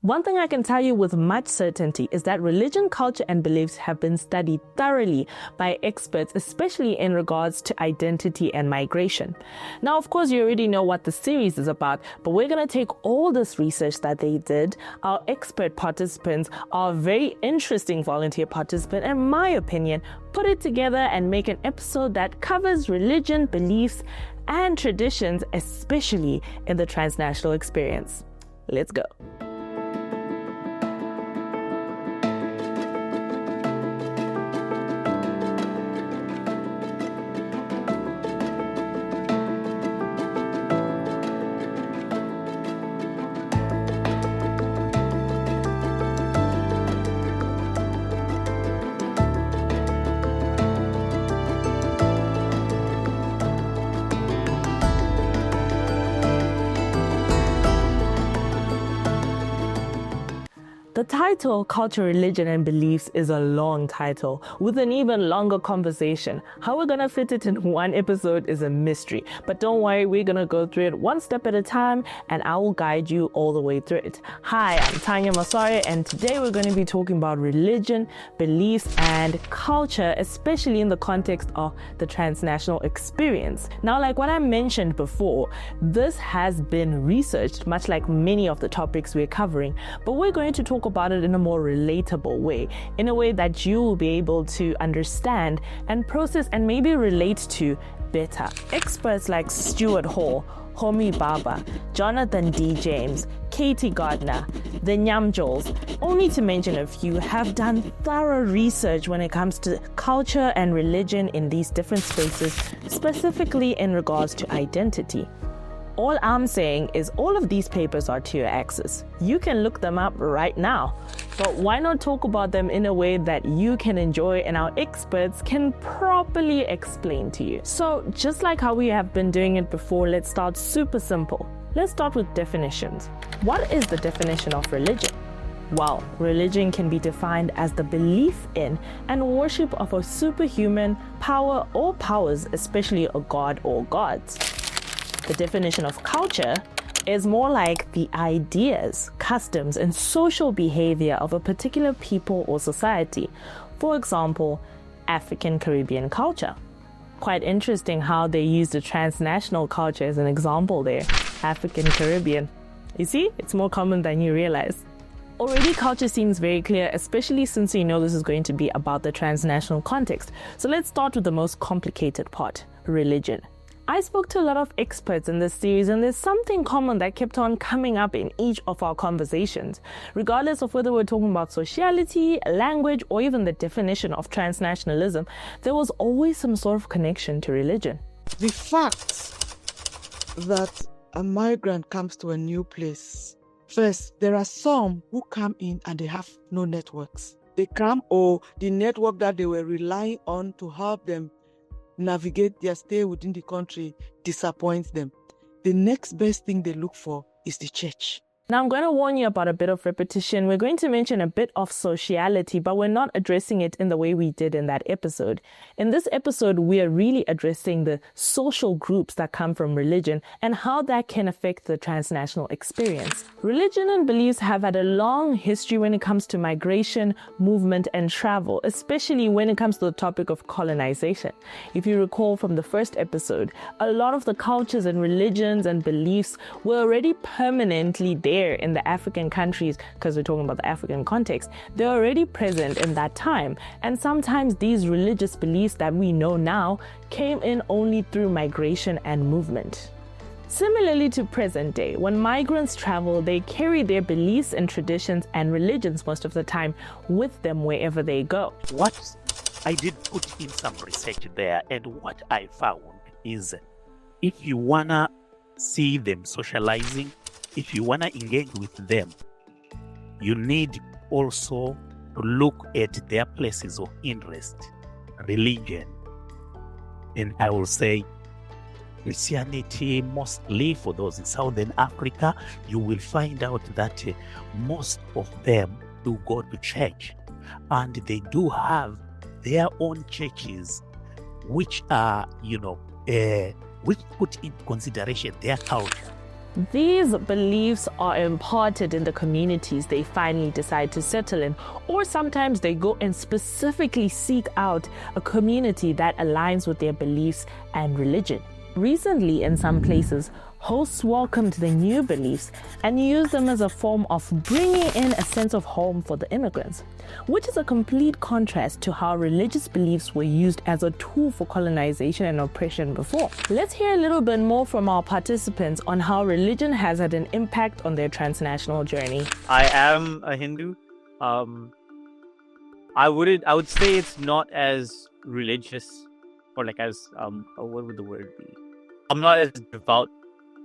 One thing I can tell you with much certainty is that religion, culture, and beliefs have been studied thoroughly by experts, especially in regards to identity and migration. Now, of course, you already know what the series is about, but we're going to take all this research that they did, our expert participants, our very interesting volunteer participant, and my opinion, put it together and make an episode that covers religion, beliefs, and traditions, especially in the transnational experience. Let's go. The title, Culture, Religion and Beliefs, is a long title with an even longer conversation. How we're going to fit it in one episode is a mystery. But don't worry, we're going to go through it one step at a time and I will guide you all the way through it. Hi, I'm Tanya Masari and today we're going to be talking about religion, beliefs and culture, especially in the context of the transnational experience. Now, like what I mentioned before, this has been researched, much like many of the topics we're covering, but we're going to talk about it in a more relatable way, in a way that you will be able to understand and process and maybe relate to better. Experts like Stuart Hall, Homi Baba, Jonathan D. James, Katie Gardner, the Nyamjols, only to mention a few, have done thorough research when it comes to culture and religion in these different spaces, specifically in regards to identity. All I'm saying is all of these papers are to your access. You can look them up right now, but why not talk about them in a way that you can enjoy and our experts can properly explain to you? So just like how we have been doing it before, let's start super simple. Let's start with definitions. What is the definition of religion? Well, religion can be defined as the belief in and worship of a superhuman power or powers, especially a god or gods. The definition of culture is more like the ideas, customs, and social behavior of a particular people or society. For example, African Caribbean culture. Quite interesting how they use the transnational culture as an example there. African Caribbean. You see, it's more common than you realize. Already culture seems very clear, especially since you know this is going to be about the transnational context. So let's start with the most complicated part, religion. I spoke to a lot of experts in this series and there's something common that kept on coming up in each of our conversations. Regardless of whether we're talking about sociality, language, or even the definition of transnationalism, there was always some sort of connection to religion. The fact that a migrant comes to a new place, first, there are some who come in and they have no networks. They come or the network that they were relying on to help them navigate their stay within the country disappoints them. The next best thing they look for is the church. Now, I'm going to warn you about a bit of repetition. We're going to mention a bit of sociality, but we're not addressing it in the way we did in that episode. In this episode, we are really addressing the social groups that come from religion and how that can affect the transnational experience. Religion and beliefs have had a long history when it comes to migration, movement, and travel, especially when it comes to the topic of colonization. If you recall from the first episode, a lot of the cultures and religions and beliefs were already permanently there in the African countries, because we're talking about the African context. They're already present in that time, and sometimes these religious beliefs that we know now came in only through migration and movement. Similarly to present day, when migrants travel, they carry their beliefs and traditions and religions most of the time with them wherever they go. What I did put in some research there, and what I found is if you wanna see them socializing, if you want to engage with them, you need also to look at their places of interest, religion. And I will say Christianity, mostly for those in Southern Africa, you will find out that most of them do go to church. And they do have their own churches, which are, which put into consideration their culture. These beliefs are imparted in the communities they finally decide to settle in, or sometimes they go and specifically seek out a community that aligns with their beliefs and religion. Recently, in some places, hosts welcomed the new beliefs and used them as a form of bringing in a sense of home for the immigrants, which is a complete contrast to how religious beliefs were used as a tool for colonization and oppression before. Let's hear a little bit more from our participants on how religion has had an impact on their transnational journey. I am a Hindu. I would say it's not as religious, or like as what would the word be? I'm not as devout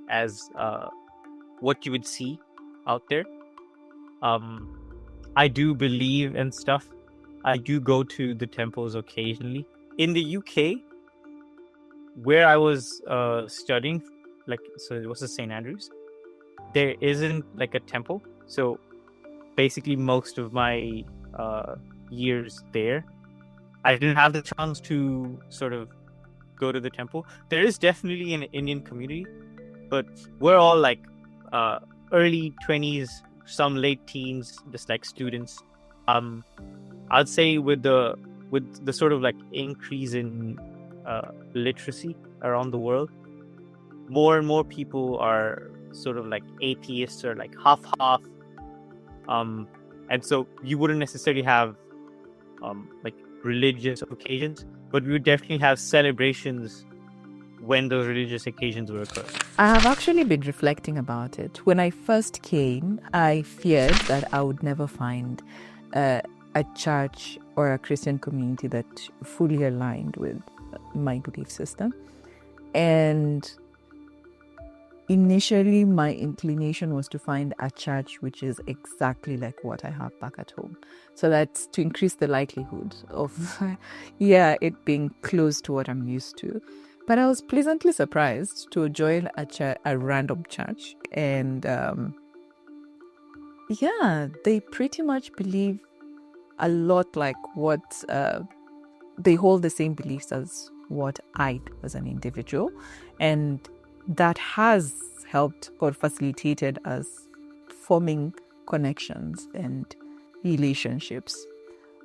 as what you would see out there. I do believe in stuff. I do go to the temples occasionally. In the UK, where I was studying, so it was the St. Andrews, there isn't like a temple. So basically most of my years there, I didn't have the chance to sort of go to the temple. There is definitely an Indian community, but we're all like early 20s, some late teens, just like students. I'd say with the sort of like increase in literacy around the world, more and more people are sort of like atheists or like half. And so you wouldn't necessarily have like religious occasions, but we would definitely have celebrations when those religious occasions were occurring. I have actually been reflecting about it. When I first came, I feared that I would never find a church or a Christian community that fully aligned with my belief system. And initially, my inclination was to find a church which is exactly like what I have back at home. So that's to increase the likelihood of, it being close to what I'm used to. But I was pleasantly surprised to join a random church. And they pretty much believe a lot like what, they hold the same beliefs as what I do as an individual. And that has helped or facilitated us forming connections and relationships,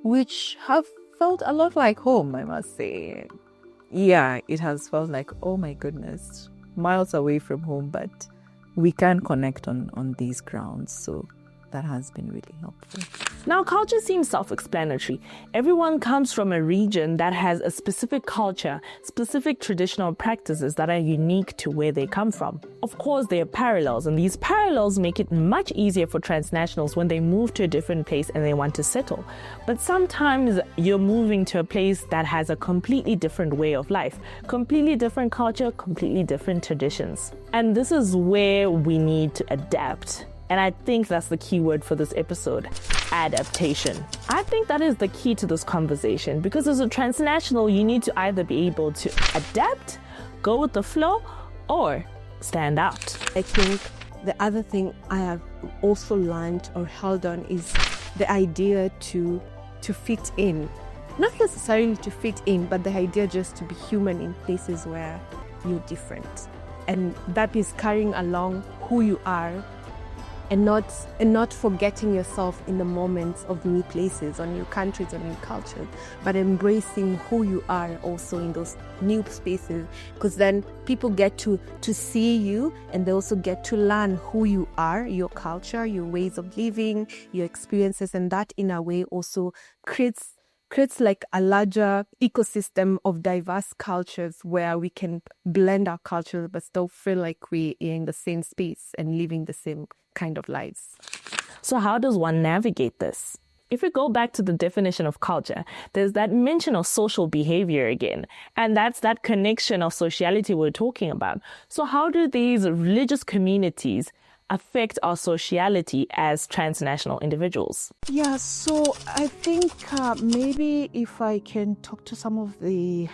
which have felt a lot like home, I must say. Yeah, it has felt like, oh my goodness, miles away from home, but we can connect on these grounds. So that has been really helpful. Now, culture seems self-explanatory. Everyone comes from a region that has a specific culture, specific traditional practices that are unique to where they come from. Of course, there are parallels, and these parallels make it much easier for transnationals when they move to a different place and they want to settle. But sometimes you're moving to a place that has a completely different way of life, completely different culture, completely different traditions. And this is where we need to adapt. And I think that's the key word for this episode, adaptation. I think that is the key to this conversation, because as a transnational, you need to either be able to adapt, go with the flow, or stand out. I think the other thing I have also learned or held on is the idea to fit in. Not necessarily to fit in, but the idea just to be human in places where you're different. And that is carrying along who you are, and not forgetting yourself in the moments of new places or new countries or new cultures, but embracing who you are also in those new spaces, because then people get to see you, and they also get to learn who you are, your culture, your ways of living, your experiences, and that in a way also creates like a larger ecosystem of diverse cultures where we can blend our cultures but still feel like we're in the same space and living the same kind of lives. So how does one navigate this? If we go back to the definition of culture, there's that mention of social behavior again, and that's that connection of sociality we're talking about. So how do these religious communities affect our sociality as transnational individuals? Yeah, so I think maybe if I can talk to some of the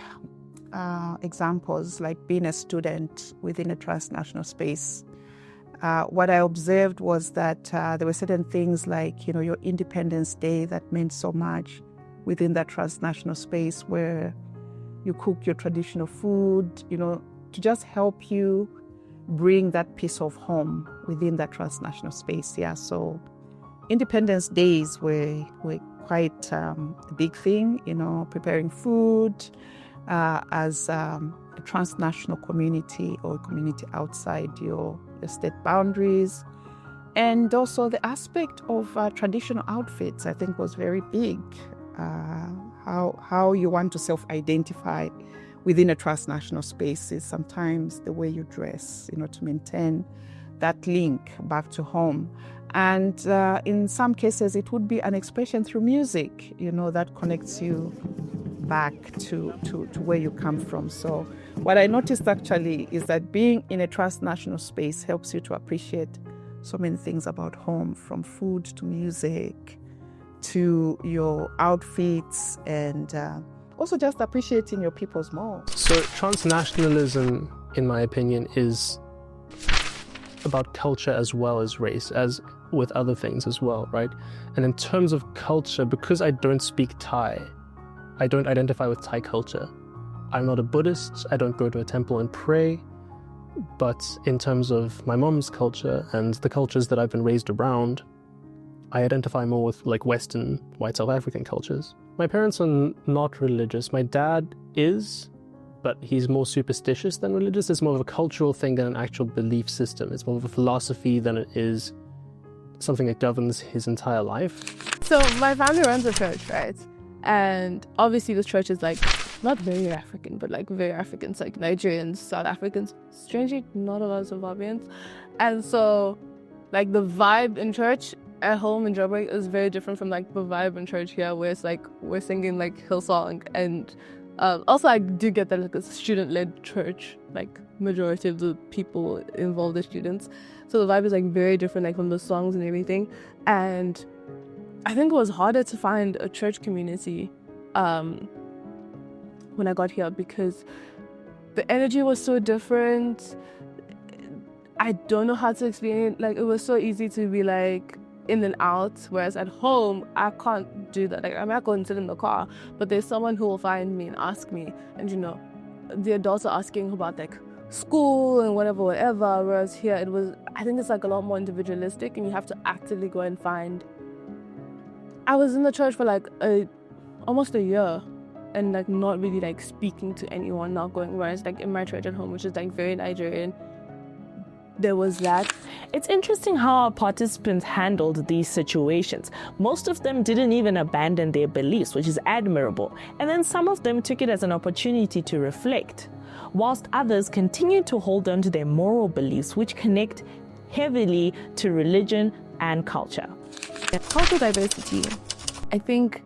examples, like being a student within a transnational space. What I observed was that there were certain things like, your Independence Day that meant so much within that transnational space, where you cook your traditional food, to just help you bring that piece of home within that transnational space. Yeah, so Independence Days were quite a big thing, preparing food as a transnational community or community outside your state boundaries. And also the aspect of traditional outfits, I think, was very big. How you want to self-identify within a transnational space is sometimes the way you dress, to maintain that link back to home. And in some cases, it would be an expression through music, that connects you back to where you come from. So what I noticed actually is that being in a transnational space helps you to appreciate so many things about home, from food to music to your outfits, and also just appreciating your peoples more. So transnationalism, in my opinion, is about culture as well as race, as with other things as well, right? And in terms of culture, because I don't speak Thai, I don't identify with Thai culture. I'm not a Buddhist, I don't go to a temple and pray, but in terms of my mom's culture and the cultures that I've been raised around, I identify more with like Western, white South African cultures. My parents are not religious. My dad is, but he's more superstitious than religious. It's more of a cultural thing than an actual belief system. It's more of a philosophy than it is something that governs his entire life. So my family runs a church, right? And obviously this church is like not very African, but like very Africans, like Nigerians, South Africans, strangely not a lot of Zimbabweans. And so like the vibe in church at home in Joburg is very different from like the vibe in church here, where it's like we're singing like Hillsong. And also I do get that like a student-led church, like majority of the people involved are students. So the vibe is like very different, like from the songs and everything. And I think it was harder to find a church community when I got here, because the energy was so different. I don't know how to explain it. Like, it was so easy to be like in and out, whereas at home I can't do that. Like, I might go and sit in the car, but there's someone who will find me and ask me, and the adults are asking about like school and whatever. Whereas here I think it's like a lot more individualistic, and you have to actively go and find. I was in the church for like almost a year, and like not really like speaking to anyone, not going, whereas like in my church at home, which is like very Nigerian, there was that. It's interesting how our participants handled these situations. Most of them didn't even abandon their beliefs, which is admirable. And then some of them took it as an opportunity to reflect, whilst others continued to hold on to their moral beliefs, which connect heavily to religion and culture. Cultural diversity, I think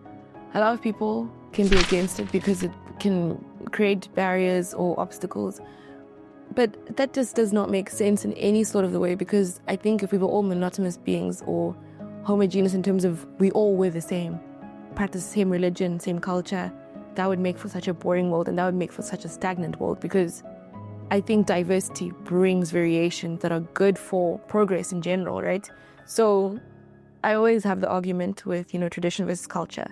a lot of people can be against it because it can create barriers or obstacles. But that just does not make sense in any sort of the way, because I think if we were all monotonous beings or homogeneous in terms of we all were the same, practice the same religion, same culture, that would make for such a boring world, and that would make for such a stagnant world, because I think diversity brings variations that are good for progress in general, right? So I always have the argument with, tradition versus culture.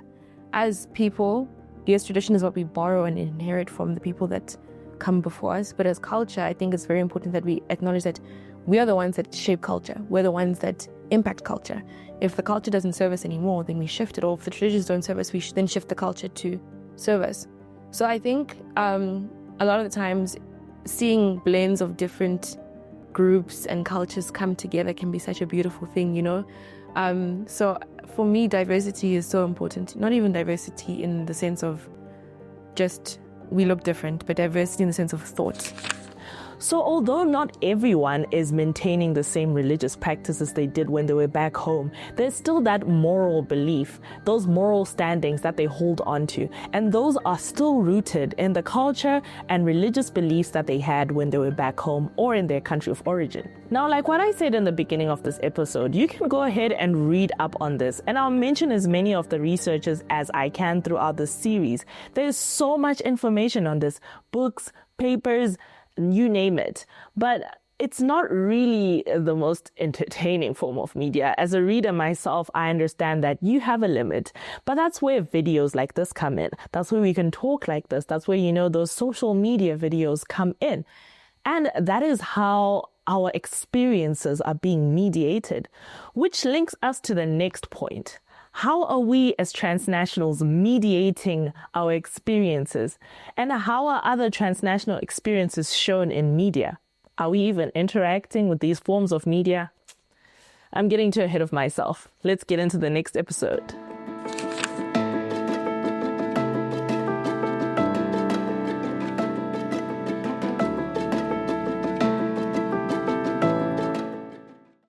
As people, yes, tradition is what we borrow and inherit from the people that come before us, but as culture, I think it's very important that we acknowledge that we are the ones that shape culture. We're the ones that impact culture. If the culture doesn't serve us anymore, then we shift it, or if the traditions don't serve us, we then shift the culture to serve us. So I think a lot of the times seeing blends of different groups and cultures come together can be such a beautiful thing, So for me, diversity is so important. Not even diversity in the sense of just we look different, but diversity in the sense of thought. So although not everyone is maintaining the same religious practices they did when they were back home, there's still that moral belief, those moral standings that they hold on to. And those are still rooted in the culture and religious beliefs that they had when they were back home or in their country of origin. Now, like what I said in the beginning of this episode, you can go ahead and read up on this, and I'll mention as many of the researchers as I can throughout this series. There's so much information on this, books, papers, you name it. But it's not really the most entertaining form of media. As a reader myself, I understand that you have a limit, but that's where videos like this come in. That's where we can talk like this. That's where, those social media videos come in. And that is how our experiences are being mediated, which links us to the next point. How are we as transnationals mediating our experiences? And how are other transnational experiences shown in media? Are we even interacting with these forms of media? I'm getting too ahead of myself. Let's get into the next episode.